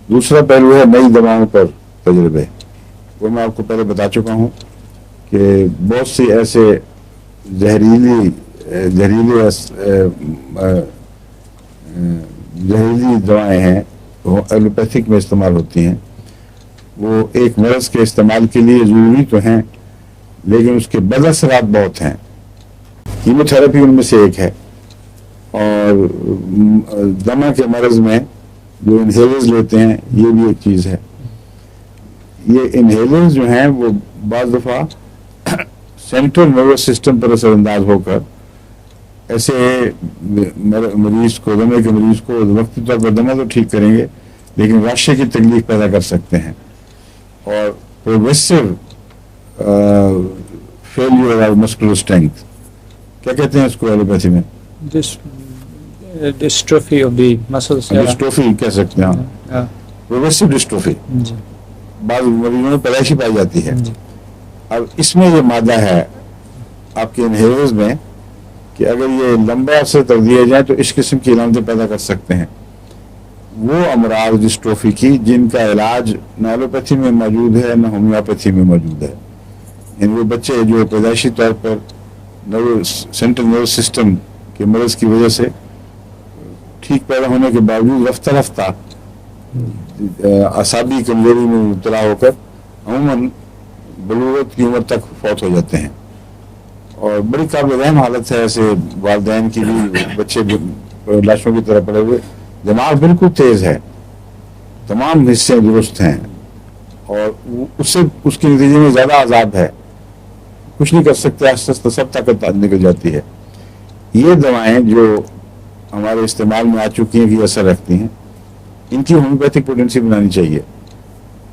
دوسرا پہلو ہے نئی دواؤں پر تجربے. وہ میں آپ کو پہلے بتا چکا ہوں کہ بہت سی ایسے زہریلی دوائیں ہیں وہ ایلوپیتھک میں استعمال ہوتی ہیں. وہ ایک مرض کے استعمال کے لیے ضروری تو ہیں لیکن اس کے بد اثرات بہت ہیں. کیموتھراپی ان میں سے ایک ہے. اور دمہ کے مرض میں جو انہیلرز لیتے ہیں یہ بھی ایک چیز ہے. یہ انہیلرز جو ہیں وہ بعض دفعہ سینٹرل نروس سسٹم پر اثر انداز ہو کر ایسے مریض کو دمے کے مریض کو وقتی طور پر دمہ تو ٹھیک کریں گے لیکن راشے کی تکلیف پیدا کر سکتے ہیں. اور progressive failure of muscular strength کیا کہتے ہیں اس کو ایلوپیتھی میں؟ ڈسٹروفی آف دی مسلز. ڈسٹروفی کہہ سکتے ہیں. پروگریسو ڈسٹروفی بعض مریضوں میں پیدائشی پائی جاتی ہے. اب اس میں یہ مادہ ہے آپ کے انہیلرز میں کہ اگر یہ لمبا عرصے تک دیے جائیں تو اس قسم کی علامتیں پیدا کر سکتے ہیں. وہ امراض ڈسٹروفی کی جن کا علاج نہ ایلوپیتھی میں موجود ہے نہ ہومیوپیتھی میں موجود ہے. یعنی وہ بچے جو پیدائشی طور پر سینٹرل نروس سسٹم کے مرض کی وجہ سے ٹھیک پیدا ہونے کے باوجود رفتہ رفتہ اعصابی کمزوری میں مبتلا ہو کر عموماً بلوغت کی عمر تک فوت ہو جاتے ہیں. اور بڑی قابل رحم حالت ہے ایسے والدین کی بھی. بچے لاشوں کی طرح پڑے ہوئے, دماغ بالکل تیز ہے, تمام حصے درست ہیں اور اس کے نتیجے میں زیادہ عذاب ہے, کچھ نہیں کر سکتے, آہستہ آہستہ سب طاقت نکل جاتی ہے. یہ دوائیں جو ہمارے استعمال میں آ چکی ہیں کہ اثر رکھتی ہیں, ان کی ہومیوپیتھک پوٹینسی بنانی چاہیے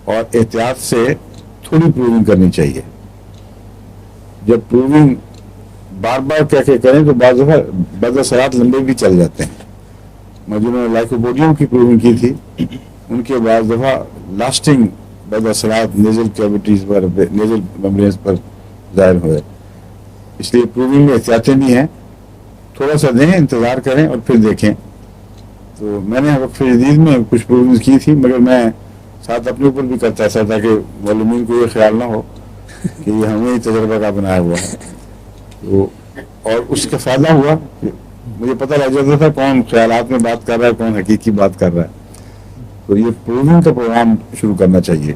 اور احتیاط سے تھوڑی پروونگ کرنی چاہیے. جب پروونگ بار بار کیا کریں تو بعض دفعہ بد اثرات لمبے بھی چل جاتے ہیں. جنہوں نے لائکوپوڈیم کی پروونگ کی تھی ان کے بعض دفعہ لاسٹنگ بد اثرات نیزل کیویٹیز پر, نیزل میمبرینز پر ظاہر ہوئے. اس لیے پروونگ میں احتیاطیں بھی ہیں, تھوڑا سا دیں, انتظار کریں اور پھر دیکھیں. تو میں نے وقف جدید میں کچھ پروونگز کی تھی مگر میں ساتھ اپنے اوپر بھی کرتا تھا تاکہ معلومین کو یہ خیال نہ ہو کہ یہ ہمیں ہی تجربہ کا بنایا ہوا ہے. تو اور اس کا فائدہ ہوا کہ مجھے پتہ لگ جاتا تھا کون خیالات میں بات کر رہا ہے, کون حقیقی بات کر رہا ہے. تو یہ پروونگ کا پروگرام شروع کرنا چاہیے.